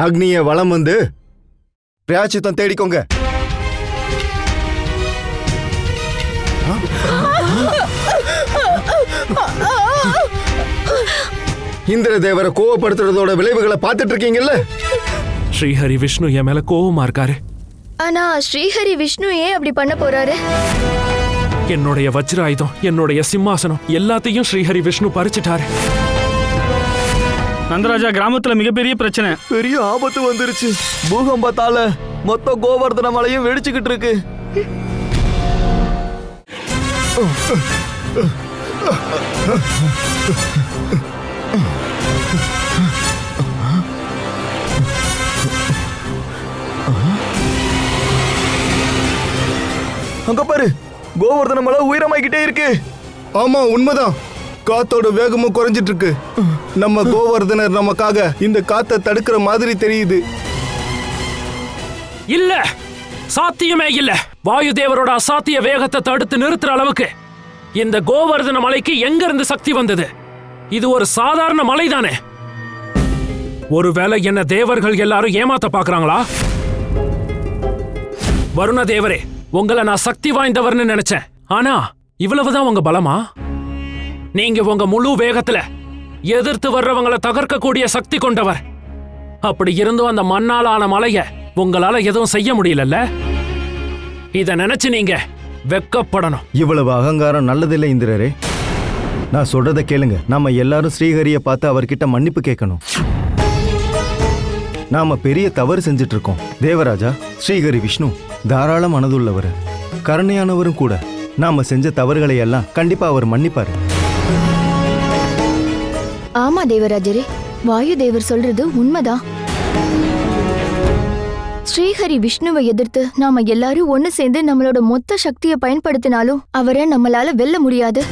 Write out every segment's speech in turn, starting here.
அக்னிய வலம் வந்து பிராயச்சித்தம் தேடிக்கோங்க. இந்திர தேவரை கோவப்படுத்துறதோட விளைவுகளை பார்த்துட்டு இருக்கீங்கல்ல. ஸ்ரீஹரி விஷ்ணு என் மேல கோவமா இருக்காரு. ஆனா ஸ்ரீஹரி விஷ்ணு ஏன் அப்படி பண்ண போறாரு? என்னுடைய வஜ்ராயுதம், என்னுடைய சிம்மாசனம் எல்லாத்தையும் ஸ்ரீஹரி விஷ்ணு பறிச்சுட்டாரு. நந்தராஜா, கிராமத்துல மிகப்பெரிய பிரச்சனை, பெரிய ஆபத்து வந்துருச்சு. பூகம்பத்தால மொத்த கோவர்தன மலையும் வெடிச்சுக்கிட்டு இருக்கு. அங்க பாரு, கோவர்தன மலை உயரமாகிட்டே இருக்கு. ஆமா, உண்மைதான். காத்தோட வேகமும் குறைஞ்சிட்டு இருக்கு. நம்ம கோவர்தனர் நமக்காக இந்த காத்தை தடுக்கிற மாதிரி தெரியுது. இல்ல, சாத்தியமே இல்ல. வாயு தேவரோட அசாத்திய வேகத்தை தடுத்து நிறுத்துற அளவுக்கு இந்த கோவர்தன மலைக்கு எங்க இருந்து சக்தி வந்தது? இது ஒரு சாதாரண மலை தானே. ஒருவேளை என்ன தேவர்கள் எல்லாரும் ஏமாத்த பாக்குறாங்களா? வருண தேவரே, உங்களை நான் சக்தி வாய்ந்தவர்னு நினைச்சேன். ஆனா இவ்வளவுதான் உங்க பலமா? நீங்க உங்க முழு வேகத்துல எதிர்த்து வர்றவங்களை தகர்க்கக்கூடிய சக்தி கொண்டவர். அப்படி இருந்தும் அந்த மண்ணால் ஆன மலைய உங்களால எதுவும் செய்ய முடியலல்ல? இத நினைச்சு நீங்க வெக்கப்படணும். இவ்வளவு அகங்காரம் நல்லதில்லை இந்திரரே. நான் சொல்றதை கேளுங்க. நாம எல்லாரும் ஸ்ரீஹரிய பார்த்து அவர்கிட்ட மன்னிப்பு கேட்கணும். நாம பெரிய தவறு செஞ்சிட்டு இருக்கோம். தேவராஜா, ஸ்ரீஹரி விஷ்ணு தாராள மனதுள்ளவர், கருணையானவரும் கூட. நாம செஞ்ச தவறுகளை எல்லாம் கண்டிப்பா அவர் மன்னிப்பாரு. ஆமா தேவராஜரே, வாயு தேவர் சொல்றது உண்மைதான். ஸ்ரீஹரி விஷ்ணுவை எதிர்த்து நாம எல்லாரும் ஒண்ணு சேர்ந்து நம்மளோட மொத்த சக்தியை பயன்படுத்தினாலும் அவரை நம்மளால வெல்ல முடியாது.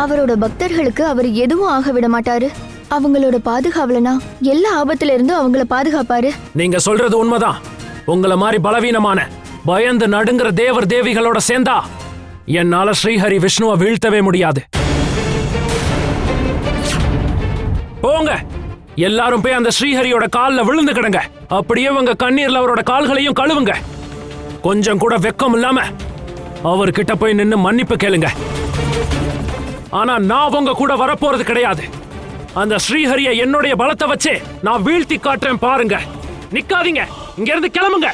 அவரோட பக்தர்களுக்கு அவர் எதுவும் ஆக விட மாட்டாரு. அவங்களோட பாதுகாவலனா எல்லா ஆபத்துல இருந்தும் அவங்கள பாதுகாப்பாரு. நீங்க சொல்றது உண்மைதான். உங்கள மாதிரி பலவீனமான பயந்து நடுங்கிற தேவர் தேவிகளோட சேர்ந்தா என்னால ஸ்ரீஹரி விஷ்ணுவை வீழ்த்தவே முடியாது. போங்க, எல்லாரும் போய் அந்த ஸ்ரீஹரியோட கால்ல விழுந்து கிடங்க. அப்படியே உங்க கண்ணீர்ல அவரோட கால்களையும் கழுவுங்க. கொஞ்சம் கூட வெக்கம் இல்லாம அவர்கிட்ட போய் நின்னு மன்னிப்பு கேளுங்க. ஆனா நான் உங்க கூட வரப்போறது கிடையாது. அந்த ஸ்ரீஹரிய என்னுடைய பலத்தை வச்சு நான் வீழ்த்தி காட்டுறேன் பாருங்க. நிக்காதீங்க, இங்க இருந்து கிளம்புங்க.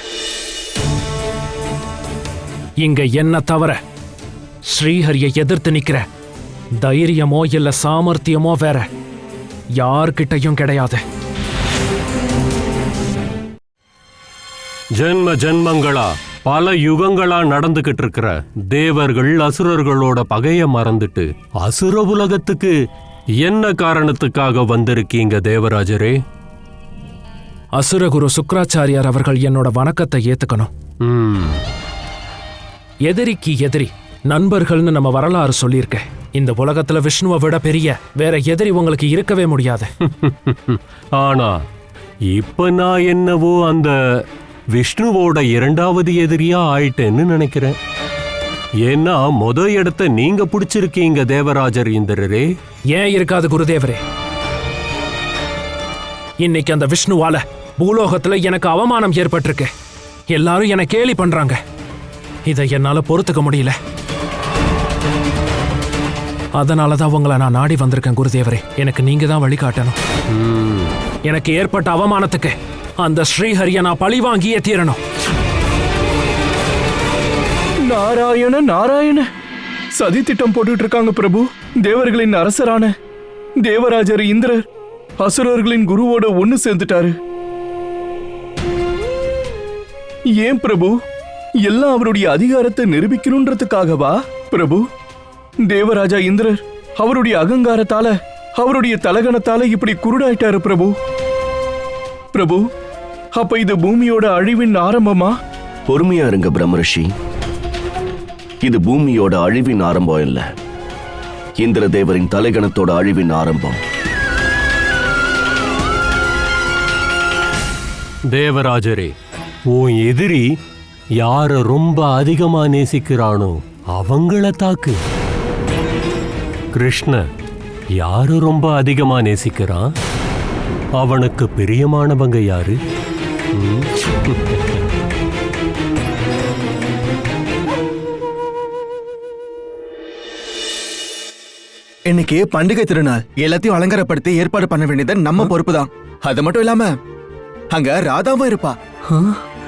இங்க என்ன தவிர ஸ்ரீஹரியை எதிர்த்து நிக்கிற தைரியமோ இல்ல சாமர்த்தியமோ வேற யார்கிட்டையும் கிடையாது. ஜென்ம ஜென்மங்களா பல யுகங்களா நடந்துகிட்டு இருக்கிற தேவர்கள் அசுரர்களோட பகைய மறந்துட்டு அசுர உலகத்துக்கு என்ன காரணத்துக்காக வந்திருக்கீங்க தேவராஜரே? அசுரகுரு சுக்ராச்சாரியார் அவர்கள் என்னோட வணக்கத்தை ஏத்துக்கணும். எதிரிக்கு எதிரி நண்பர்கள்னு நம்ம வரலாறு சொல்லியிருக்க. இந்த உலகத்துல விஷ்ணுவை விட பெரிய வேற எதிரி உங்களுக்கு இருக்கவே முடியாது. ஆனா இப்ப நான் என்னவோ அந்த விஷ்ணுவோட இரண்டாவது எதிரியா ஆயிட்டேன்னு நினைக்கிறேன். ஏன்னா இடத்தை நீங்க பிடிச்சிருக்கீங்க தேவராஜர் இந்திரரே. ஏன் இருக்காது குருதேவரே? இன்னைக்கு அந்த விஷ்ணுவால பூலோகத்துல எனக்கு அவமானம் ஏற்பட்டிருக்கு. எல்லாரும் என்னை கேலி பண்றாங்க. இதை என்னால பொறுத்துக்க முடியல. அதனாலதான் உங்களை நான் நாடி வந்திருக்கேன் குருதேவரே. எனக்கு நீங்க தான் வழிகாட்டணும். எனக்கு ஏற்பட்ட அவமானத்துக்கு அந்த ஸ்ரீஹரிய நான் பழி வாங்கியே தீரணும். நாராயண நாராயண, சதி திட்டம் போட்டுட்டு இருக்காங்க பிரபு. தேவர்களின் அரசரான தேவராஜர் இந்திரர் அசுரர்களின் குருவோட ஒண்ணு சேர்ந்துட்டாரு. ஏன் பிரபு? எல்லாம் அவருடைய அதிகாரத்தை நிரூபிக்கணும்ன்றதுக்காகவா பிரபு? தேவராஜா இந்திரர் அவருடைய அகங்காரத்தால, அவருடைய தலகணத்தால இப்படி குருடாயிட்டாரு பிரபு. பிரபு, அப்ப இது பூமியோட அழிவின் ஆரம்பமா? பொறுமையா இருங்க பிரம்மரிஷி. இது பூமியோட அழிவின் ஆரம்பம் இல்ல, இந்திரதேவரின் தலைகணத்தோட அழிவின் ஆரம்பம். தேவராஜரே, உன் எதிரி யார ரொம்ப அதிகமா நேசிக்கிறானோ அவங்கள தாக்கு. கிருஷ்ண யாரு ரொம்ப அதிகமா நேசிக்கிறான், அவனுக்கு பிரியமானவங்க யாரு? இன்னைக்கு பண்டிகை திருநாள், எல்லாத்தையும் அலங்காரப்படுத்தி ஏற்பாடு பண்ண வேண்டியது நம்ம பொறுப்பு தான். அது மட்டும் இல்லாம அங்க ராதாவும் இருப்பா.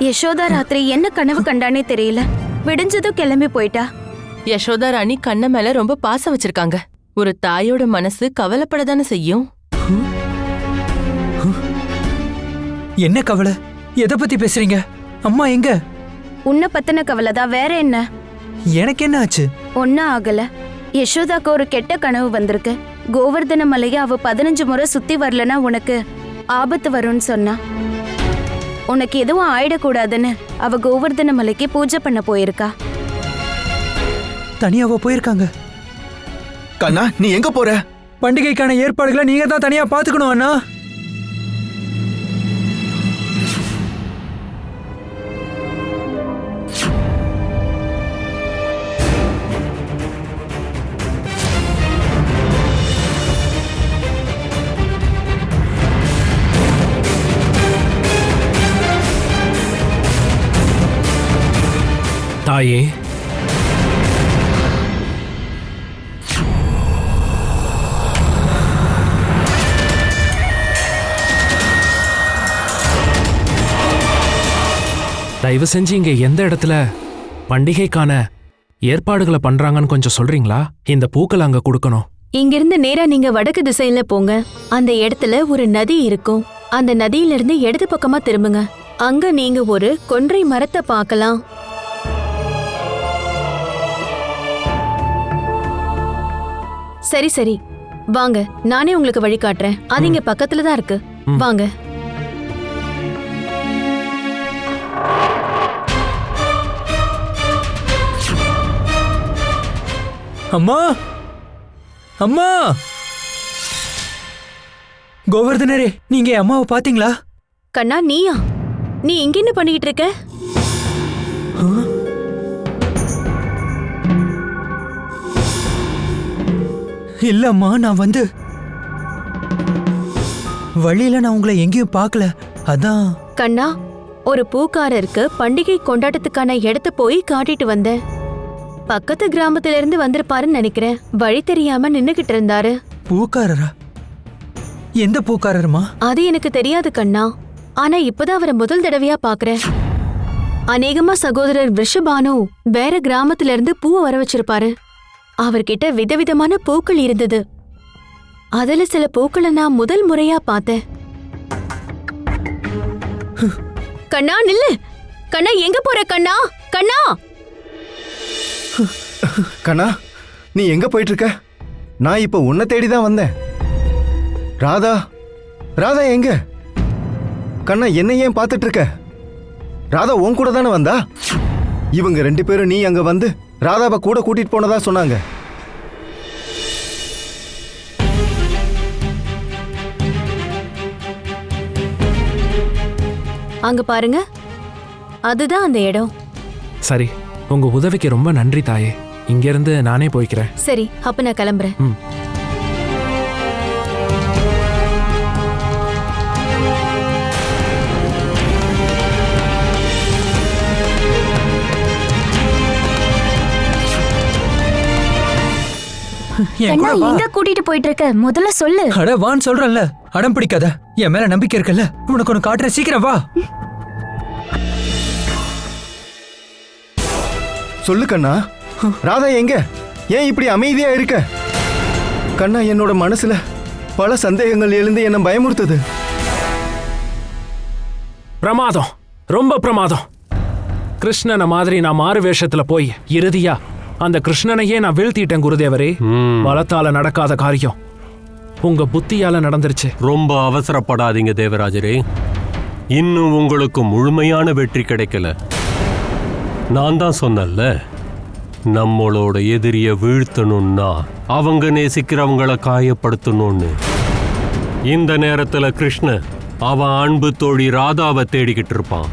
யசோதா ராத்திரி என்ன கனவு கண்டானே தெரியல. விடிஞ்சதும் கிளம்பி போயிட்டா. யசோதா ராணி கண்ண மேல ரொம்ப பாசம் வச்சிருக்காங்க. ஒரு தாயோட மனசு கவலைப்படதானே செய்யும். என்ன கவலை? எதை பத்தி பேசுறீங்க? அம்மா எங்க? உன்னை பத்தின கவலைதான், வேற என்ன? எனக்கு என்ன ஆச்சு? ஒன்னும் ஆகல. யசோதாக்கு ஒரு கெட்ட கனவு வந்திருக்கு. கோவர்தன மலைய அவ 15 முறை சுத்தி வரலனா உனக்கு ஆபத்து வரும்னு சொன்னா. உனக்கு எதுவும் ஆயிடக்கூடாதுன்னு அவ கோவர்தன மலைக்கு பூஜை பண்ண போயிருக்கா. தனியாவா போயிருக்காங்க? கண்ணா, நீ எங்க போற? பண்டிகைக்கான ஏற்பாடுகளை நீங்க தான் தனியா பாத்துக்கணும் அண்ணா. தாயே, தயவு செஞ்சு இங்க எந்த இடத்துல பண்டிகைக்கான ஏற்பாடுகளை பண்றாங்கன்னு கொஞ்சம் சொல்றீங்களா? இந்த பூக்கள் அங்க கொடுக்கணும். இங்கிருந்து நேரா நீங்க வடக்கு திசையில போங்க. அந்த இடத்துல ஒரு நதி இருக்கும். அந்த நதியில இருந்து இடது பக்கமா திரும்புங்க. அங்க நீங்க ஒரு கொன்றை மரத்தை பார்க்கலாம். சரி சரி, வாங்க, நானே உங்களுக்கு வழி காட்டுறேன். அது இங்க பக்கத்துல தான் இருக்கு. வாங்க. அம்மா, அம்மா, கோவர்தனரே, நீங்க அம்மாவை பாத்தீங்களா? கண்ணா, நீயா? நீ இங்க என்ன பண்ணிட்டு இருக்க? இல்ல அம்மா, நான் வழியில நான் உங்களை எங்கேயும் பார்க்கல, அதான். கண்ணா, ஒரு பூக்காரருக்கு பண்டிகை கொண்டாட்டத்துக்கான இடத்த போய் காட்டிட்டு வந்தேன். பக்கத்து கிராமத்துல இருந்து வந்திருப்பாருன்னு நினைக்கிறேன். வழி தெரியாம நின்னுகிட்டு இருந்தாரு. பூக்காரரா? எந்த பூக்காரருமா? அது எனக்கு தெரியாது கண்ணா. ஆனா இப்பதான் அவரை முதல் தடவையா பாக்குறேன். அநேகமா சகோதரர் ரிஷபானு வேற கிராமத்துல இருந்து பூவை வர வச்சிருப்பாரு. அவர்கிட்ட விதவிதமான பூக்கள் இருந்தது. அதுல சில பூக்களை நான் முதல் முறையா பார்த்தேன். கண்ணா, நில்லு! கண்ணா, எங்க போற கண்ணா? கண்ணா! கண்ணா, நீ எங்க போயிட்டு இருக்க? நான் இப்ப உன்னை தேடிதான் வந்தேன். ராதா, ராதா எங்க? கண்ணா, என்ன ஏன் பார்த்துட்டு இருக்க? ராதா உன் கூட தானே வந்தா? இவங்க 2 பேரும் நீ அங்க வந்து ராதாவை கூட கூட்டிட்டு போனதா சொன்னாங்க. அங்க பாருங்க, அதுதான் அந்த இடம். சரி, உங்க உதவிக்கு ரொம்ப நன்றி தாயே. இங்க இருந்து நானே போய்க்கிறேன். சரி, அப்ப நான் கிளம்புறேன். எங்க கூட்டிட்டு போயிட்டு இருக்க? முதல்ல சொல்லு. அட வான்னு சொல்றேன்ல, அடம் பிடிக்காத. என் மேல நம்பிக்கை இருக்குல்ல, உனக்கு ஒண்ணு காட்டுறேன், சீக்கிரம் வா. சொல்லு கண்ணா, ராதா எங்க? ஏன் இப்படி அமைதியா இருக்க? கண்ணா, என்னோட மனசுல பல சந்தேகங்கள் எழுந்து என்ன பயமுறுத்துது. பிரமாதம், ரொம்ப பிரமாதம். கிருஷ்ணனை மாதிரி நான் மாறு வேஷத்துல போய் இறுதியா அந்த கிருஷ்ணனையே நான் வீழ்த்திட்டேன் குருதேவரே. பலத்தால நடக்காத காரியம் உங்க புத்தியால நடந்துருச்சு. ரொம்ப அவசரப்படாதீங்க தேவராஜரே. இன்னும் உங்களுக்கு முழுமையான வெற்றி கிடைக்கல. நான் தான் சொன்னேன்ல, நம்மளோட எதிரிய வீழ்த்தணும்னா அவங்க நேசிக்கிறவங்கள காயப்படுத்தணும்னு. இந்த நேரத்துல கிருஷ்ண அவன் அன்பு தோழி ராதாவை தேடிக்கிட்டு இருப்பான்.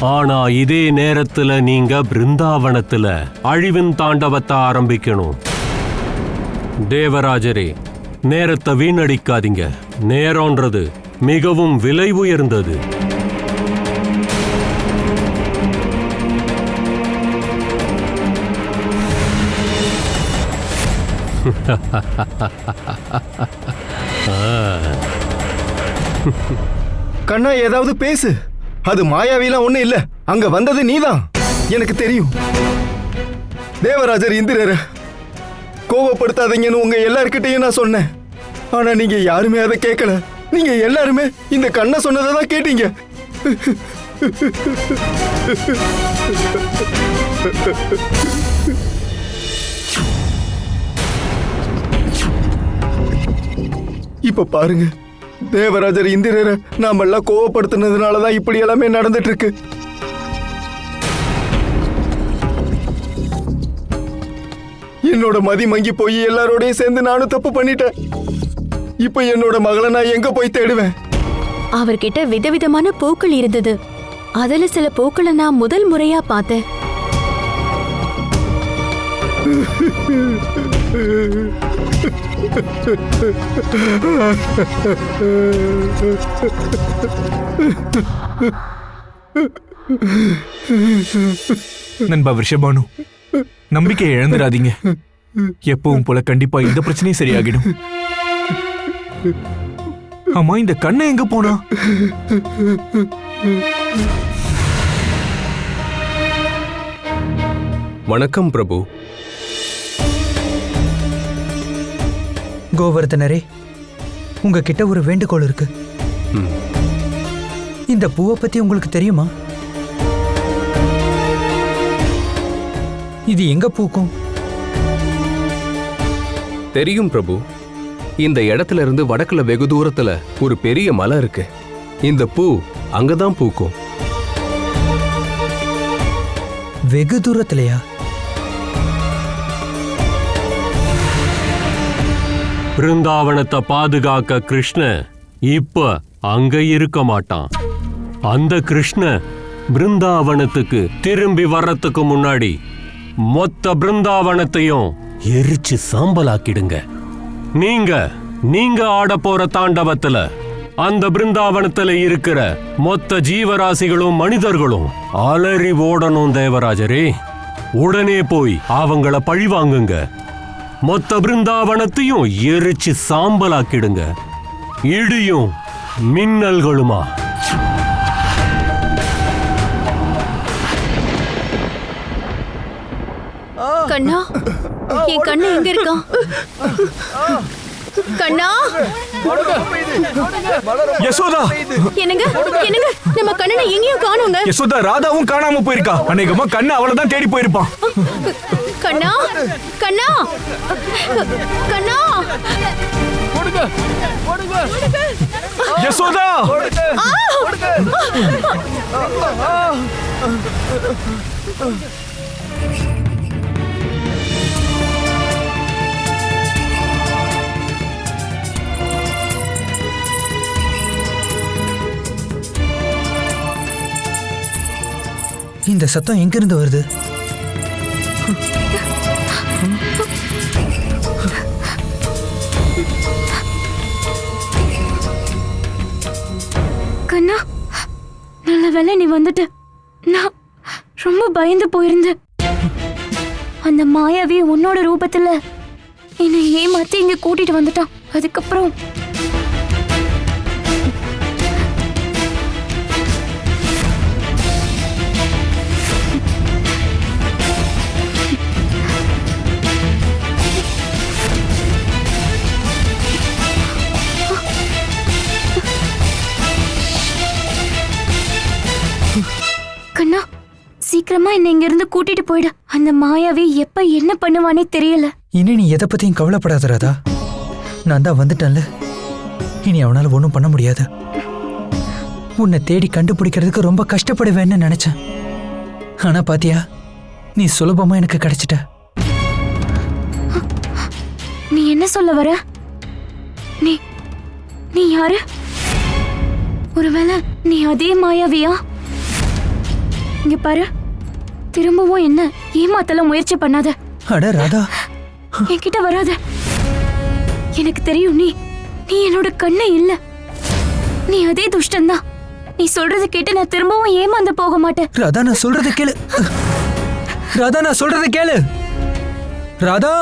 ஆனா இதே நேரத்துல நீங்க பிருந்தாவனத்துல அழிவின் தாண்டவத்தை ஆரம்பிக்கணும். தேவராஜரே, நேரத்தை வீணடிக்காதீங்க. நேரம்ன்றது மிகவும் விலை உயர்ந்தது. கண்ணா, ஏதாவது பேசு. அது மாயாவிலாம் ஒண்ணு இல்ல. அங்க வந்தது நீதான். எனக்கு தெரியும். தேவராஜர் இந்திரரை கோபப்படுத்தாதீங்கன்னு உங்க எல்லார்கிட்டையும் நான் சொன்னேன். ஆனா நீங்க யாருமே அதை கேட்கல. நீங்க எல்லாருமே இந்த கண்ணை சொன்னதை தான் கேட்டீங்க. இப்ப பாருங்க, தேவராஜர் இந்திரரை நாம எல்லாம் கோவப்படுத்தினதுனாலதான் இப்படி எல்லாமே நடந்துட்டு இருக்கு. என்னோட மதி மங்கி போய் எல்லாரோடையும் சேர்ந்து நானும் தப்பு பண்ணிட்டேன். இப்ப என்னோட மகளை நான் எங்க போய் தேடுவேன்? அவர்கிட்ட விதவிதமான பூக்கள் இருந்தது. அதுல சில பூக்களை நான் முதல் முறையா பார்த்தேன். நண்பா ரிஷபானு, நம்பிக்கையை இழந்துடாதீங்க. எப்பவும் போல கண்டிப்பா இந்த பிரச்சனையும் சரியாகிடும். ஆமா, இந்த கண்ணை எங்க போனா? வணக்கம் பிரபு. கோவர்தனரே, உங்ககிட்ட ஒரு வேண்டுகோள் இருக்கு. இந்த பூவை பத்தி உங்களுக்கு தெரியுமா? இது எங்க பூக்கும்? தெரியும் பிரபு. இந்த இடத்துல இருந்து வடக்குல வெகு தூரத்துல ஒரு பெரிய மலை இருக்கு. இந்த பூ அங்கதான் பூக்கும். வெகு தூரத்திலையா? பிருந்தாவனத்தை பாதுகாக்க கிருஷ்ண இப்ப அங்க இருக்க மாட்டான். அந்த கிருஷ்ண பிருந்தாவனத்துக்கு திரும்பி வர்றதுக்கு முன்னாடி மொத்த பிருந்தாவனத்தையும் எரிச்சு சாம்பலாக்கிடுங்க. நீங்க ஆட போற தாண்டவத்துல அந்த பிருந்தாவனத்துல இருக்கிற மொத்த ஜீவராசிகளும் மனிதர்களும் அலறி ஓடணும். தேவராஜரே, உடனே போய் அவங்கள பழிவாங்குங்க. மொத்த பிருந்தாவனத்தையும் எரிச்சு சாம்பலாக்கிடுங்க. இடியும் மின்னல்களுமா. கண்ணா, என் கண்ணு எங்க இருக்கான்? கண்ணா, யசோதா, என்னங்க என்னங்க, நம்ம கண்ணனை எங்கேயும் காணோங்க. யசோதா, ராதாவும் காணாம போயிருக்கா. அநேகமா கண்ணு அவளதான் தேடி போயிருப்பான். கண்ணா, கண்ணா, கண்ணா, யசோதா, இந்த சத்தம் எங்கிருந்து வருது? கண்ணா, நல்ல வேளை நீ வந்துட்ட. நான் ரொம்ப பயந்து போயிருந்தேன். அந்த மாயாவி உன்னோட ரூபத்துல என்னை ஏமாத்தி இங்க கூட்டிட்டு வந்துட்டான். அதுக்கப்புறம் கண்ணா, சீக்கிரமா என்ன இங்க இருந்து கூட்டிட்டு போயிடு. அந்த மாயாவி எப்ப என்ன பண்ணுவானே தெரியல. இனி நீ எதை பத்தியும் கவலைப்படாத ராதா. நான் தான் வந்துட்டேன்ல. இனி அவனால ஒன்றும் பண்ண முடியாது. உன்னை தேடி கண்டுபிடிக்கிறதுக்கு ரொம்ப கஷ்டப்படுவேன்னு நினைச்சேன். ஆனா பாத்தியா, நீ சுலபமா எனக்கு கிடைச்சிட்ட. நீ என்ன சொல்ல வர? நீ யாரு? ஒருவேளை நீ அதே மாயாவியா? இங்க பாரு, திரும்பவும் என்ன ஏமாத்தல முயற்சி பண்ணாத. அட ராதா, என்கிட்ட வராத. எனக்கு தெரியும் நீ என்னோட கண்ணே இல்ல. நீ அதே துஷ்டன்தான். நீ சொல்றது கேட்டு நான் திரும்பவும் ஏமாந்து போக மாட்டேன். ராதா நான் சொல்றத கேளு. ராதா நான் சொல்றத கேளு. ராதா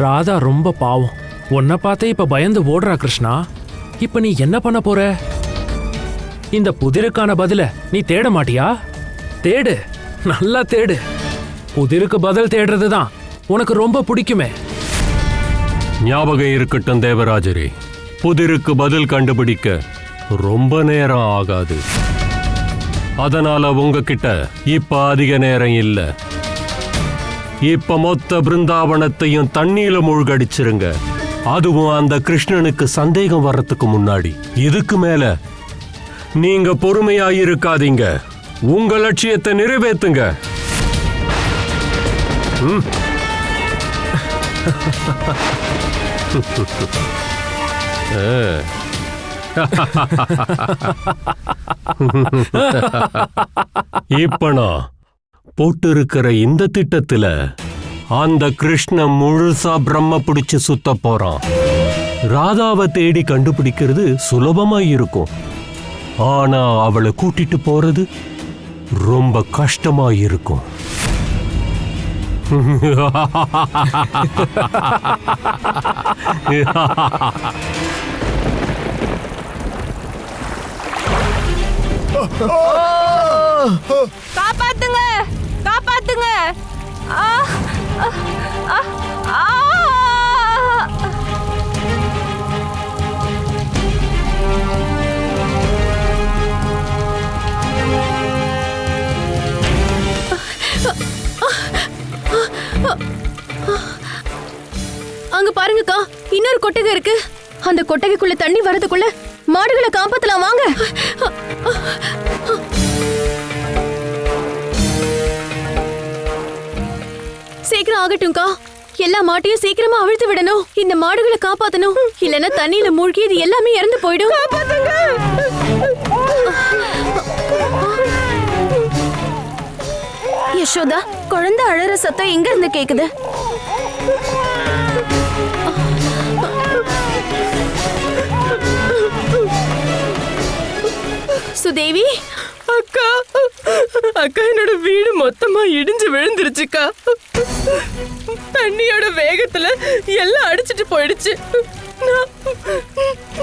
ராதா ரொம்ப பாவம். உன்னை பார்த்தே இப்ப பயந்து ஓடுறா கிருஷ்ணா. இப்ப நீ என்ன பண்ண போற? இந்த புதிருக்கான பதில நீ தேட மாட்டியா? தேடு, நல்லா தேடு. புதிருக்கு பதில் தேடுறதுதான் உனக்கு ரொம்ப பிடிக்குமே. ஞாபகம் இருக்கட்டும் தேவராஜரே, புதிருக்கு பதில் கண்டுபிடிக்க ரொம்ப நேரம் ஆகாது. அதனால உங்ககிட்ட இப்ப அதிக நேரம் இல்ல. இப்ப மொத்த பிருந்தாவனத்தையும் தண்ணீல மூழ்கடிச்சிருங்க. அதுவும் அந்த கிருஷ்ணனுக்கு சந்தேகம் வர்றதுக்கு முன்னாடி. இதுக்கு மேல நீங்க பொறுமையாயிருக்காதீங்க. உங்க லட்சியத்தை நிறைவேத்துங்க. இப்ப நான் போட்டு இருக்கிற இந்த திட்டத்துல அந்த கிருஷ்ணன் முழுசா பிரம்ம பிடிச்சு சுத்த போறான். ராதாவை தேடி கண்டுபிடிக்கிறது சுலபமா இருக்கும். ஆனா அவளை கூட்டிட்டு போறது ரொம்ப கஷ்டமா இருக்கும். காப்பாத்துங்க, காப்பாத்துங்க. அங்க பாருங்கக்கா, இன்னொரு கொட்டகை இருக்கு. அந்த கொட்டகைக்குள்ள தண்ணி வரதுக்குள்ள மாடுகளை காப்பாத்தலாம் வாங்க. சீக்கிரம் ஆகட்டும்க்கா. எல்லா மாட்டையும் சீக்கிரமா அவிழ்த்து விடணும். இந்த மாடுகளை காப்பாத்தணும். இல்லைன்னா தண்ணியில மூழ்கி இது எல்லாமே இறந்து போயிடும். யசோதா, குழந்தை அழற சத்தம் எங்க இருந்து கேக்குது? சுதேவி, அக்கா, அக்கா என்னோட வீடு மொத்தமா இடிஞ்சு விழுந்துருச்சுக்கா. தண்ணியோட வேகத்துல எல்லாம் அடிச்சிட்டு போயிடுச்சு.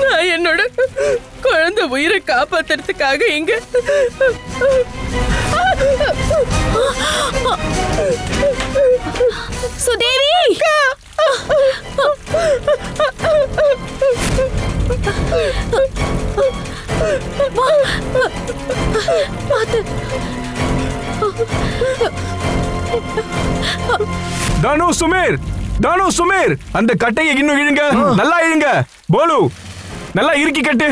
நான் என்னோட குழந்தை உயிரை காப்பாத்துறதுக்காக இங்க சுதேவி, தானு சுமீர், தானு சுமீர், அந்த கட்டையை இன்னும் இழுங்க. நல்லா இழுங்க. போலு, நல்லா இறுக்கி கட்டு.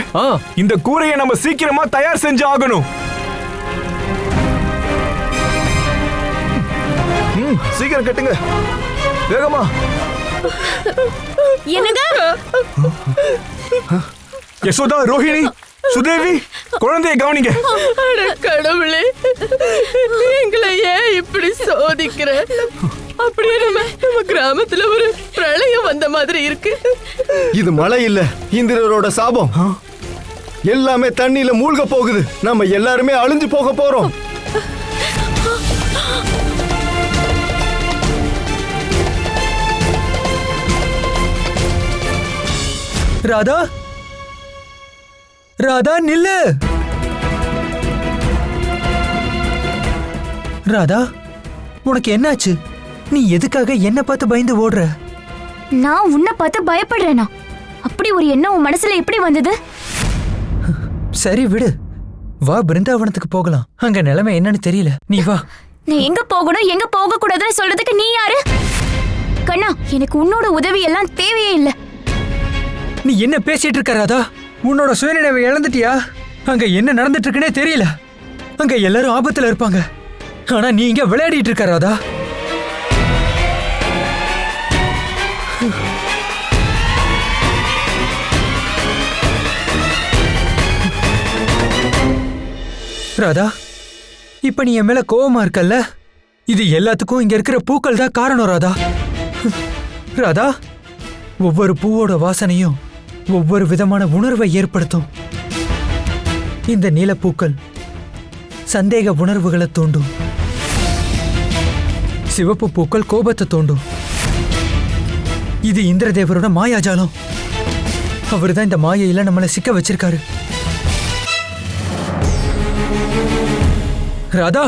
இந்த கூரையை நம்ம சீக்கிரமா தயார் செஞ்சு ஆகணும். சீக்கிரம் கட்டுங்க, வேகமா. என்னங்க? யசோதா, ரோஹிணி, சுதேவி, குழந்தையை கவனிங்க. அட கடவுளே, எங்களை ஏன் இப்படி சோதிக்கிற? அப்படியே நம்ம கிராமத்துல ஒரு பிரளயம் வந்த மாதிரி இருக்கு. இது மழை இல்ல, இந்திரரோட சாபம். எல்லாமே தண்ணியில மூழ்க போகுது. நம்ம எல்லாருமே அழிஞ்சு போக போறோம். ராதா, ராதா நில்லு. ராதா, உனக்கு என்னாச்சு? நீ எதுக்காக என்ன பார்த்து பயந்து ஓடுற? நான் உன்னை பார்த்து பயப்படுறேனா? அப்படி ஒரு எண்ணம் உன் மனசுல எப்படி வந்தது? சரி விடு, வா பிருந்தாவனத்துக்கு போகலாம். அங்க நிலைமை என்னன்னு தெரியல, நீ வா. நான் எங்க போகணும் எங்க போக கூடாதுன்னு சொல்றதுக்கு நீ யாரு? கண்ணா, எனக்கு உன்னோட உதவி எல்லாம் தேவையே இல்ல. நீ என்ன பேசிட்டு இருக்க ராதா? உன்னோட சுயநினைவை இழந்துட்டியா? அங்க என்ன நடந்துட்டு இருக்குன்னே தெரியல. அங்க எல்லாரும் ஆபத்துல இருப்பாங்க. ஆனா நீ இங்க விளையாடிட்டு இருக்க ராதா. ராதா, இப்ப நீ என் மேல கோவமா இருக்கல்ல? இது எல்லாத்துக்கும் இங்க இருக்கிற பூக்கள் தான் காரணம் ராதா. ராதா, ஒவ்வொரு பூவோட வாசனையும் ஒவ்வொரு விதமான உணர்வை ஏற்படுத்தும். இந்த நீலப்பூக்கள் சந்தேக உணர்வுகளை தூண்டும். சிவப்பு பூக்கள் கோபத்தை தூண்டும். இது இந்திரதேவரோட மாயாஜாலம். அவர்தான் இந்த மாயையில நம்மளை சிக்க வச்சிருக்காரு. ராதா,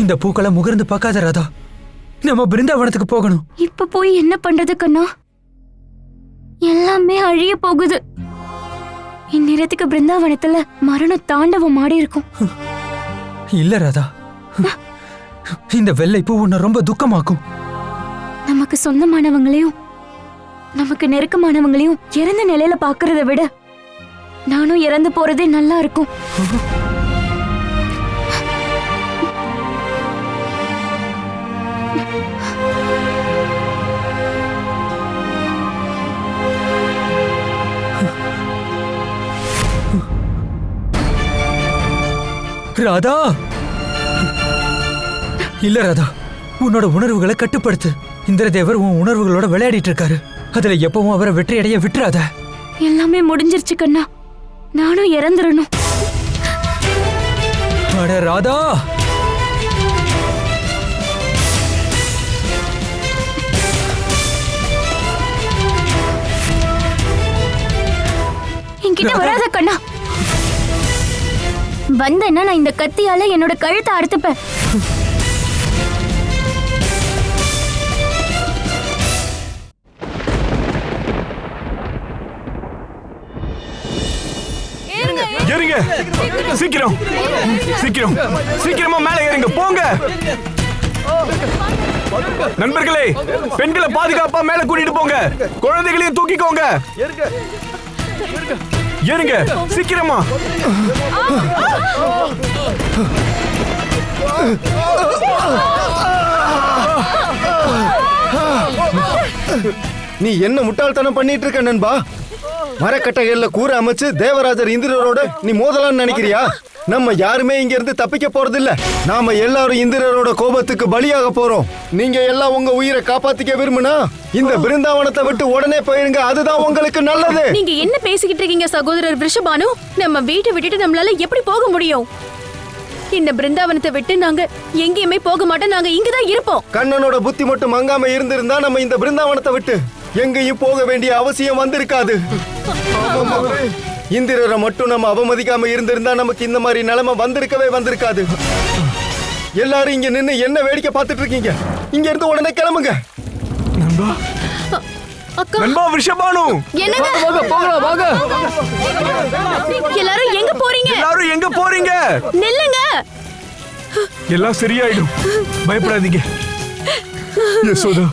இந்த பூக்களை முகர்ந்து பார்க்காத ராதா. நம்ம பிருந்தாவனத்துக்கு போகணும். இப்ப போய் என்ன பண்றது கண்ணா? எல்லாமே அழிய போகுது. இந்நேரத்துக்கு பிருந்தாவனத்துல மரண தாண்டவம் ஆடி இருக்கும். இல்ல ராதா, இந்த வெள்ளை பூ உன்னை ரொம்ப துக்கமாக்கும். நமக்கு சொந்தமானவங்களையும் நமக்கு நெருக்கமானவங்களையும் இறந்த நிலையில பாக்குறத விட நானும் இறந்து போறதே நல்லா இருக்கும். ராதா, இல்ல ராதா, உன்னோட உணர்வுகளை கட்டுப்படுத்து. இந்திரதேவர் உன் உணர்வுகளோட விளையாடிட்டு இருக்காரு. அதுல எப்பவும் அவரை வெற்றி அடைய விட்டுறாத. எல்லாமே முடிஞ்சிருச்சு கண்ணா, நானும் இறந்துடணும். அட ராதா, என்கிட்ட வராத கண்ணா. வந்தேன்னா நான் இந்த கத்தியால என்னோட கழுத்தை அறுத்துப்பேன். ஏறுங்க, சீக்கிரம் சீக்கிரம் சீக்கிரமா மேல ஏறுங்க, போங்க. நண்பர்களே, பெண்களை பாதுகாப்பா மேல கூட்டிட்டு போங்க, குழந்தைகளையும் தூக்கிக்கோங்க. ஏறுங்க சீக்கிரமா. நீ என்ன முட்டாள்தனம் பண்ணிட்டு இருக்க நண்பா? மரக்கட்டைகள்ல கூரை அமைச்சு தேவராஜர் இந்திரரோட நீ மோதலாம்னு நினைக்கிறியா? நம்ம யாருமே இங்க இருந்து தப்பிக்க போறது இல்ல. நாம எல்லாரும் இந்திரரோட கோபத்துக்கு பலியாக போறோம். நீங்க எல்லாம் உங்க உயிரை காப்பாத்திக்க விரும்புனா இந்த பிருந்தாவனத்தை விட்டு உடனே போயிருங்க. அதுதான் உங்களுக்கு நல்லது. நீங்க என்ன பேசிக்கிட்டு இருக்கீங்க சகோதரர் ரிஷபானு? நம்ம வீட்டை விட்டுட்டு நம்மளால எப்படி போக முடியும்? இந்த பிருந்தாவனத்தை விட்டு நாங்க எங்கேயுமே போக மாட்டோம். நாங்க இங்கதான் இருப்போம். கண்ணனோட புத்தி மட்டும் மங்காம இருந்திருந்தா நம்ம இந்த பிருந்தாவனத்தை விட்டு எங்கேயும் போக வேண்டிய அவசியம் வந்திருக்காது. இந்திரரை மட்டும் நம்ம அவமதிக்காம இருந்திருந்தா நமக்கு இந்த மாதிரி நிலைமை வந்திருக்காது. எல்லாரும் இங்க நின்னு என்ன வேடிக்கை பார்த்துட்டு இருக்கீங்க? இங்க இருந்து உடனே கிளம்புங்க. நண்பா, அக்கா, நண்பா ரிஷபானு, என்னங்க? போகலாம் வாங்க. எல்லாரும் எங்க போறீங்க? எல்லாரும் எங்க போறீங்க? நில்லுங்க. எல்லாம் சரியாயிடும், பயப்படாதீங்க. யசோதா,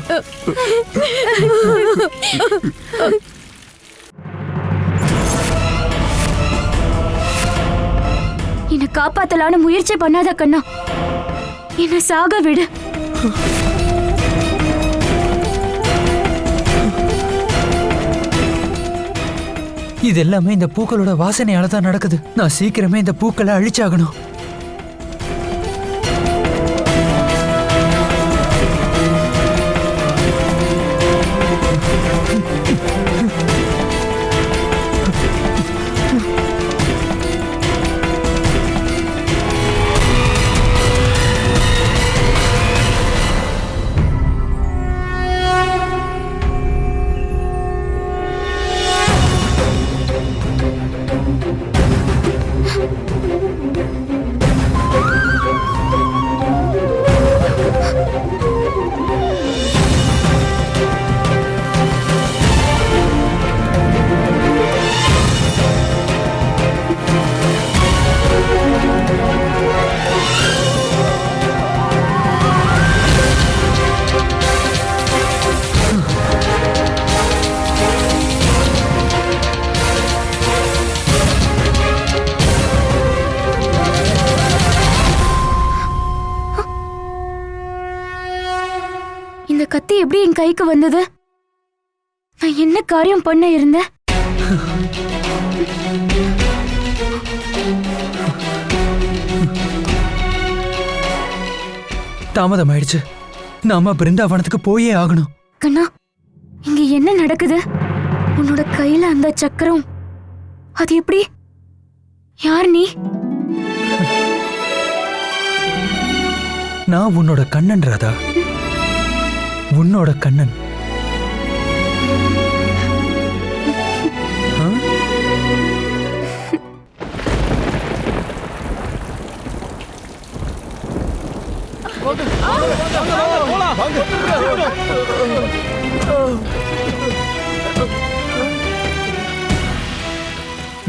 என்ன காப்பாத்தலான்னு முயற்சி பண்ணாத கண்ணா. என்ன சாக விடு. இது எல்லாமே இந்த பூக்களோட வாசனையால தான் நடக்குது. நான் சீக்கிரமே இந்த பூக்களை அழிச்சாகணும். கத்தி எப்படி என் கைக்கு வந்தது? நான் என்ன காரியம் பண்ண இருந்தேன்? தாமதம் ஆயிடுச்சு. நாம பிருந்தாவனத்துக்கு போயே ஆகணும். கண்ணா, இங்க என்ன நடக்குது? உன்னோட கையில அந்த சக்கரம், அது எப்படி? யார் நீ? நான் உன்னோட கண்ணன் ராதா, உன்னோட கண்ணன்.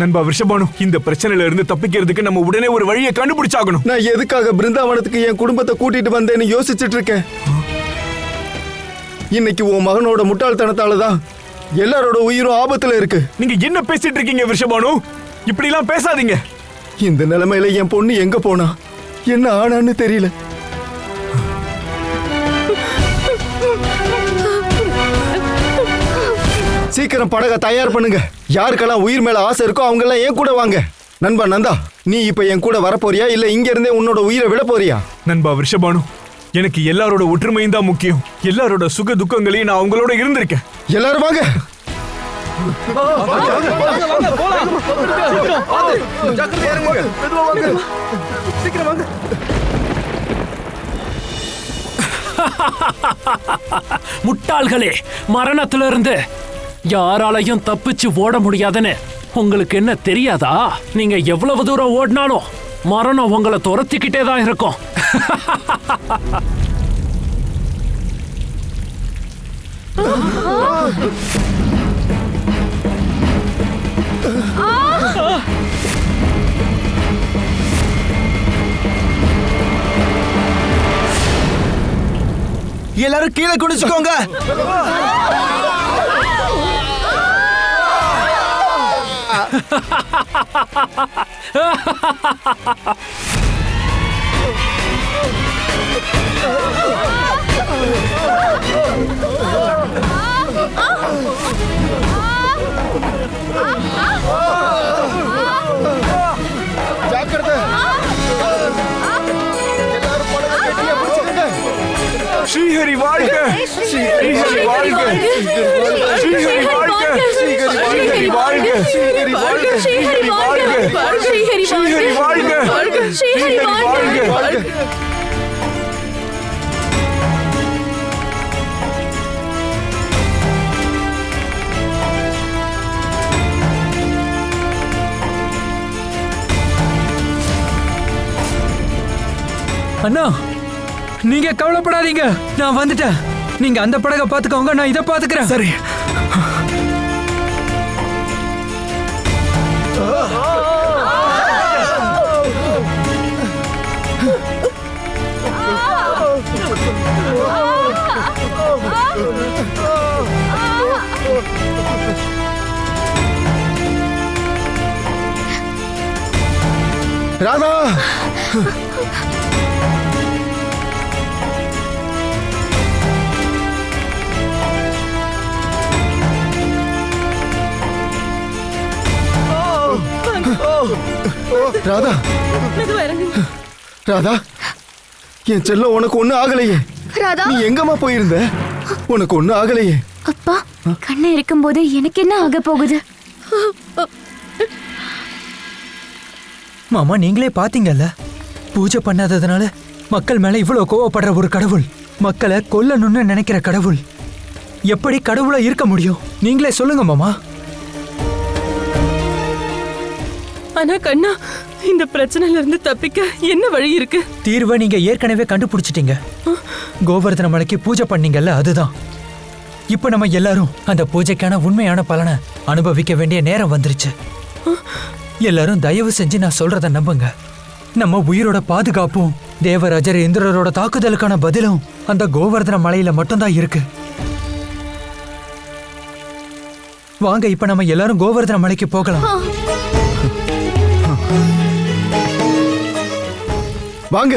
நண்பா விஷபானு, இந்த பிரச்சனையில இருந்து தப்பிக்கிறதுக்கு நம்ம உடனே ஒரு வழியை கண்டுபிடிச்சாகணும். நான் எதுக்காக பிருந்தாவனத்துக்கு என் குடும்பத்தை கூட்டிட்டு வந்தேன்னு யோசிச்சுட்டு இருக்கேன். இன்னைக்கு உன் மகனோட முட்டாள்தனத்தால தான் எல்லாரோட உயிரும் ஆபத்துல இருக்கு. நீங்க என்ன பேசிட்டு இருக்கீங்க விஷபானு? இப்படி எல்லாம் பேசாதீங்க. இந்த நிலைமையில என் பொண்ணு எங்க போனா, என்ன ஆனான்னு தெரியல. சீக்கிரம் படகை தயார் பண்ணுங்க. யாருக்கெல்லாம் உயிர் மேல ஆசை இருக்கோ அவங்க எல்லாம் என் கூட வாங்க. நண்பா நந்தா, நீ இப்ப என் கூட வரப்போறியா இல்ல இங்க இருந்தே உன்னோட உயிரை விட போறியா? நண்பா விஷபானு, எனக்கு எல்லாரோட ஒற்றுமையும் தான் முக்கியம். எல்லாரோட சுக துக்கங்களையும் நான் அவங்களோட இருந்திருக்கேன். எல்லாரும் வாங்க. முட்டாள்களே, மரணத்திலிருந்து யாராலையும் தப்பிச்சு ஓட முடியாதுன்னு உங்களுக்கு என்ன தெரியாதா? நீங்க எவ்வளவு தூரம் ஓடினாலும் மரணம் உங்களை துரத்திக்கிட்டே தான் இருக்கும். எல்லாரும் கீழே குடிச்சுக்கோங்க. ஜாக்கிரதை. எல்லாரும் படகை கெட்டியா பிடிச்சுக்கங்க. ஸ்ரீஹரி வாழ்க! ஸ்ரீஹரி வாழ்க! ஸ்ரீஹரி வாழ்க! ஸ்ரீஹரி வாழ்க! ஸ்ரீஹரி வாழ்க! ஸ்ரீஹரி வாழ்க! ஸ்ரீஹரி வாழ்க! ஸ்ரீஹரி வாழ்க! அண்ணா, நீங்க கவலைப்படாதீங்க, நான் வந்துட்டேன். நீங்க அந்த படகை பாத்துக்கோங்க, நான் இதை பாத்துக்கிறேன். சரி. ராதா, ராதா, ராதா, என் செல்லம், உனக்கு ஒண்ணு ஆகலையே. ராதா, நீ எங்கம்மா போயிருந்த? உனக்கு ஒண்ணு ஆகலையே. அப்பா, கண்ணை இருக்கும்போது எனக்கு என்ன ஆக போகுது? மாமா, நீங்களே பாத்தீங்கல்ல, பூஜை பண்ணாததுனால மக்கள் மேல இவ்வளவு கோவப்படுற ஒரு கடவுள், மக்களை கொல்லணும்னு நினைக்கிற கடவுள் எப்படி கடவுளா இருக்க முடியும்? நீங்களே சொல்லுங்க மாமா. ஆனா கண்ணா, இந்த பிரச்சனையில இருந்து தப்பிக்க என்ன வழி இருக்கு? தீர்வை நீங்க ஏற்கனவே கண்டுபிடிச்சிட்டீங்க. கோவர்தன மலைக்கு பூஜை பண்ணீங்கல்ல, அதுதான். இப்ப நம்ம எல்லாரும் அந்த பூஜைக்கான உண்மையான பலனை அனுபவிக்க வேண்டிய நேரம் வந்துருச்சு. எல்லாரும் தயவு செஞ்சு நான் சொல்றத நம்புங்க. நம்ம உயிரோட பாதுகாப்பும் தேவராஜர் இந்திரரோட தாக்குதலுக்கான பதிலும் அந்த கோவர்தன மலையில மட்டும்தான் இருக்கு. வாங்க, இப்ப நம்ம எல்லாரும் கோவர்தன மலைக்கு போகலாம். வாங்க.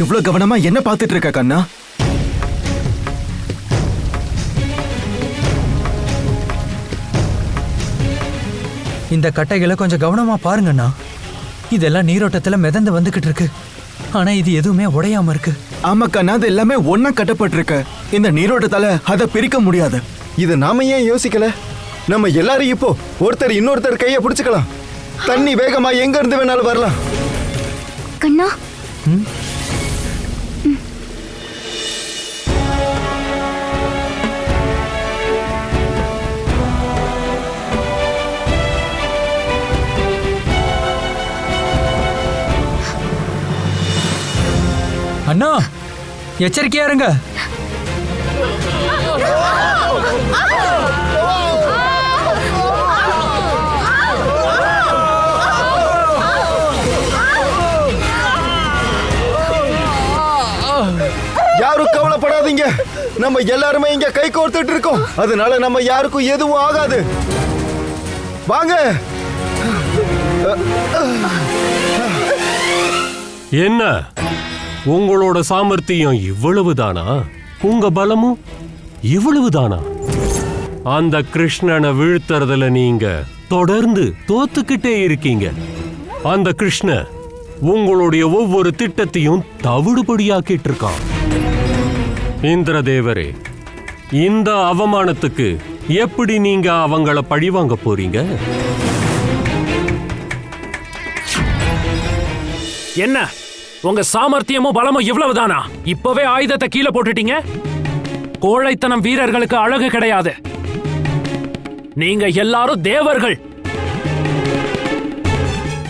இவ்வளவு கவனமா என்ன பார்த்துட்டு இருக்க கண்ணா? இந்த கட்டைகளை கொஞ்சம் கவனமா பாருங்கண்ணா. இதெல்லாம் நீரோட்டத்துல மிதந்து வந்துகிட்டு இருக்கு. ஆனா இது எதுவுமே உடையாம இருக்கு. ஆமா கண்ணா, அது எல்லாமே ஒன்னா கட்டப்பட்டிருக்கு. இந்த நீரோட்டத்தால அதை பிரிக்க முடியாது. இது நாம ஏன் யோசிக்கல? நம்ம எல்லாரும் இப்போ ஒருத்தர் இன்னொருத்தர் கையை பிடிச்சுக்கலாம். தண்ணி வேகமா எங்க இருந்து வேணாலும் வரலாம். கண்ணா, அண்ணா எச்சரிக்கையா இருங்க. யாரும் கவலைப்படாதீங்க. நம்ம எல்லாருமே இங்க கை கோர்த்துட்டு இருக்கோம். அதனால நம்ம யாருக்கும் எதுவும் ஆகாது. வாங்க. என்ன உங்களோட சாமர்த்தியம் இவ்வளவுதானா? உங்க பலமும் இவ்வளவுதானா? அந்த கிருஷ்ணனை வீழ்த்துறதுல நீங்க தொடர்ந்து தோத்துக்கிட்டே இருக்கீங்க. அந்த கிருஷ்ண உங்களுடைய ஒவ்வொரு திட்டத்தையும் தவிடுபடியாக்கிட்டு இருக்கான். இந்திரதேவரே, இந்த அவமானத்துக்கு எப்படி நீங்க அவங்கள பழிவாங்க போறீங்க? என்ன உங்க சாமர்த்தியமும் பலமும் இவ்வளவுதானா? இப்பவே ஆயுதத்தை கீழே போட்டுட்டீங்க. கோழைத்தனம் வீரர்களுக்கு அழகு கிடையாது. நீங்க எல்லாரும் தேவர்கள்.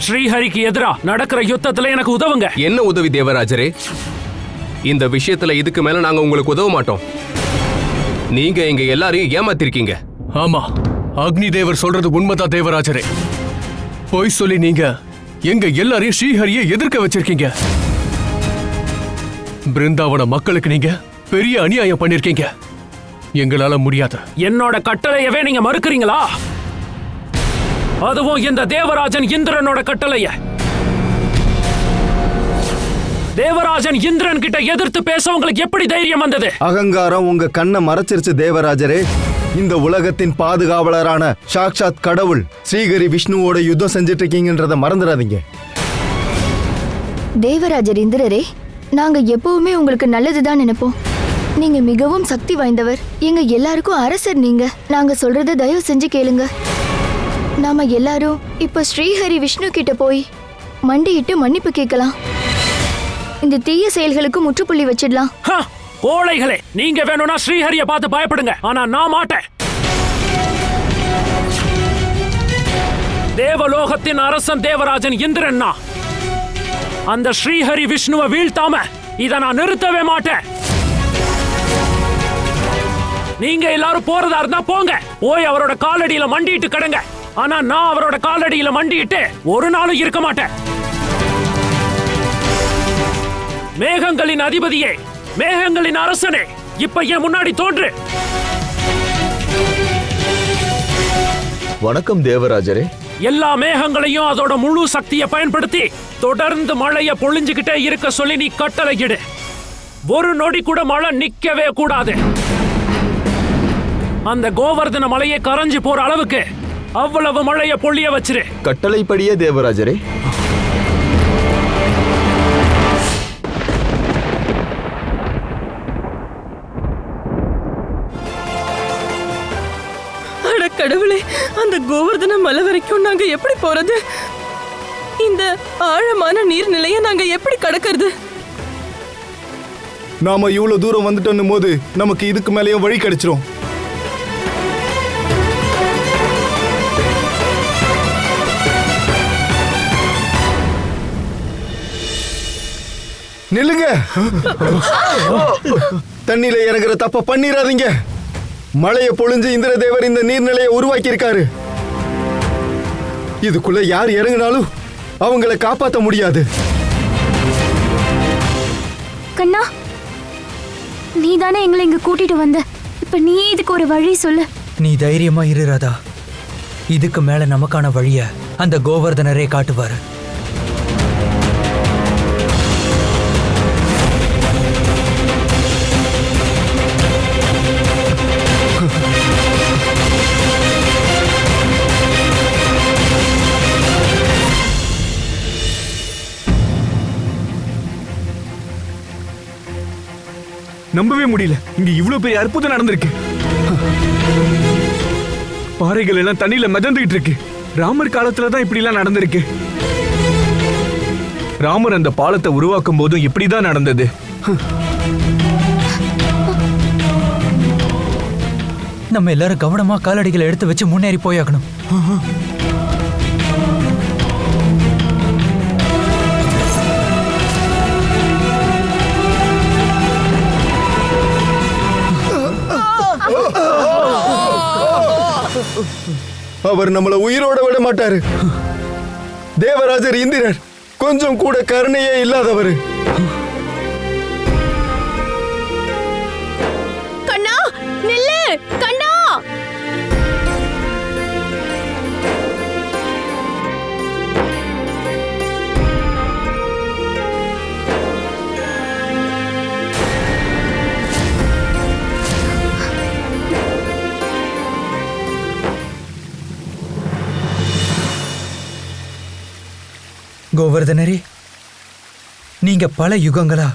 ஸ்ரீஹரிக்கு எதிரா நடக்கிற யுத்தத்துல எனக்கு உதவுங்க. என்ன உதவி தேவராஜரே? இந்த விஷயத்துல இதுக்கு மேல நாங்க உங்களுக்கு உதவ மாட்டோம். நீங்க எங்க எல்லாரையும் ஏமாத்திருக்கீங்க. ஆமா, அக்னி தேவர் சொல்றது உண்மைதான் தேவராஜரே. பொய் சொல்லி நீங்க எங்க எல்லாரையும் ஸ்ரீஹரியை எதிர்க்க வச்சிருக்கீங்க. பிருந்தாவன மக்களுக்கு நீங்க பெரிய அநியாயம் பண்ணிருக்கீங்க. எங்களால முடியாது. என்னோட கட்டளையவே நீங்க மறுக்கிறீங்களா? அதுவும் இந்த தேவராஜன் இந்திரனோட கட்டளைய. தேவராஜன் இந்திரன் கிட்ட எதிர்த்து பேச உங்களுக்கு எப்படி தைரியம் வந்தது? அகங்காரம் உங்க கண்ணை மறைச்சிருச்சு தேவராஜரே. இந்த உலகத்தின் பாதுகாவலரான சாக்ஷாத் கடவுள் ஸ்ரீஹரி விஷ்ணுவோட யுத்தம் செஞ்சிட்டு இருக்கீங்கன்றத மறந்துடாதீங்க. தேவராஜர் இந்திரரே, நாங்க எப்பவுமே உங்களுக்கு நல்லதுதான் நினைப்போம். நீங்க மிகவும் சக்தி வாய்ந்தவர். எங்க எல்லாருக்கும் அரசர் நீங்க. நாங்க சொல்றத தயவு செஞ்சு கேளுங்க. நாம எல்லாரும் இப்ப ஸ்ரீஹரி விஷ்ணு கிட்ட போய் மண்டியிட்டு மன்னிப்பு கேட்கலாம். இந்த தீய செயல்களுக்கு முற்றுப்புள்ளி வச்சிடலாம். கோழைகளே, நீங்க வேணும்னா ஸ்ரீஹரியை பார்த்து பயப்படுங்க. ஆனா நான் மாட்டேன். தேவலோகத்தின் அரசன் தேவராஜன் இந்திரன். அந்த ஸ்ரீஹரி விஷ்ணுவை வீழ்த்தாம இதை நான் நிறுத்தவே மாட்டேன். நீங்க எல்லாரும் போறதா இருந்தா போங்க. போய் அவரோட காலடியில மண்டிட்டு கிடங்க. ஆனா நான் அவரோட காலடியில மண்டிட்டு ஒரு நாளும் இருக்க மாட்டேன். மேகங்களின் அதிபதியே, மேகங்களின் அரசனே, இப்ப என் முன்னாடி தோன்று. வணக்கம் தேவராஜரே. எல்லா மேகங்களையும் அதோட முழு சக்தியை பயன்படுத்தி தொடர்ந்து மழைய பொழிஞ்சுகிட்டே இருக்க சொல்லி நீ கட்டளையிடு. ஒரு நொடி கூட மழை நிக்கவே கூடாது. அந்த கோவர்தன மலையை கரைஞ்சு போற அளவுக்கு அவ்வளவு மழைய பொழிய வச்சிரு. கட்டளைப்படியே தேவராஜரே. அட கடவுளே, அந்த கோவர்தன மலை வரைக்கும் நாங்க எப்படி போறது? இந்த ஆழமான நீர்நிலையை நாங்க எப்படி கடக்கிறது? நாம இவ்வளவு தூரம் வந்துட்டோம் போது நமக்கு இதுக்கு மேலேயும் வழி கிடைச்சிரும். நில்லுங்க. தண்ணியில இறங்குற தப்ப பண்ணிராதீங்க. மழைய பொழிஞ்சு இந்திரதேவர் இந்த நீர்நிலையை உருவாக்கி இருக்காரு. இதுக்குள்ள யார் இறங்கினாலும் அவங்கள காப்பாற்ற முடியாது. கண்ணா, நீ தானே எங்களை இங்க கூட்டிட்டு வந்த. இப்ப நீ இதுக்கு ஒரு வழி சொல்லு. நீ தைரியமா இரு ராதா. இதுக்கு மேல நமக்கான வழிய அந்த கோவர்தனரே காட்டுவாரு. நம்பவே முடியல, இங்க இவ்வளவு பெரிய அற்புதம் நடந்திருக்கு. பாறைகள் எல்லாம் தண்ணியில மிதந்துகிட்டு இருக்கு. ராமர் காலத்துல தான் இப்படி எல்லாம் நடந்திருக்கு. ராமர் அந்த பாலத்தை உருவாக்கும் போதும் இப்படிதான் நடந்தது. நம்ம எல்லாரும் கவனமா காலடிகளை எடுத்து வச்சு முன்னேறி போயாகணும். அவர் நம்மள உயிரோட விட மாட்டாரு. தேவராஜர் இந்திரர் கொஞ்சம் கூட கருணையே இல்லாதவர். கண்ணா நில்லு கண்ணா. கோவர்தனரே, நீங்க பல யுகங்களா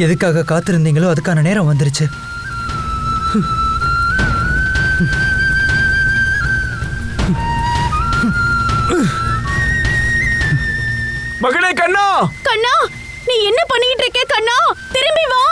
எதுக்காக காத்திருந்தீங்களோ அதுக்கான நேரம் வந்துருச்சு. மகனே கண்ணா, கண்ணா நீ என்ன பண்ணிட்டு இருக்க? கண்ணா திரும்பி வா.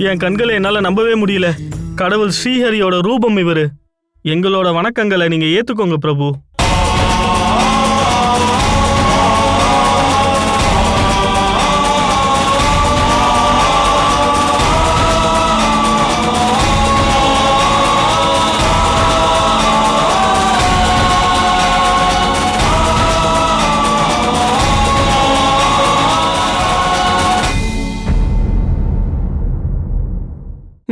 என் கண்களை என்னால நம்பவே முடியல. கடவுள் ஸ்ரீஹரியோட ரூபம் இவரு. எங்களோட வணக்கங்களை நீங்க ஏத்துக்கோங்க பிரபு.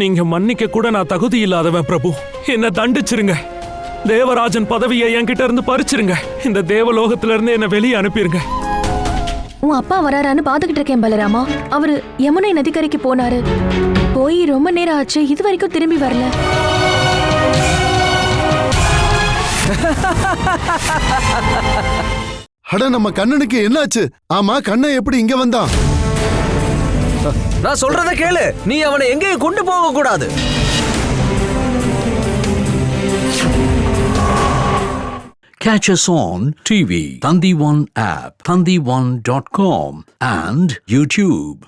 நீங்க மன்னிக்க கூட நான் தகுதி இல்லாதவன் பிரபு. என்ன தண்டிச்சிருங்க. தேவராஜன் பதவியை என்கிட்ட இருந்து பறிச்சிருங்க. இந்த தேவலோகத்துல இருந்து என்ன வெளியே அனுப்பிருங்க. உன் அப்பா வராரான்னு பாத்துக்கிட்டு இருக்கேன் பலராமா. அவரு யமுனை நதிக்கரைக்கு போனாரு. போய் ரொம்ப நேரம் ஆச்சு, இது வரைக்கும் திரும்பி வரல. அட நம்ம கண்ணனுக்கு என்னாச்சு? ஆமா, கண்ணன் எப்படி இங்க வந்தான்? நான் சொல்றத கேளு. நீ அவனை எங்கேயும் கொண்டு போக கூடாது. Catch us on TV, Thandivan app, thandivan.com and YouTube.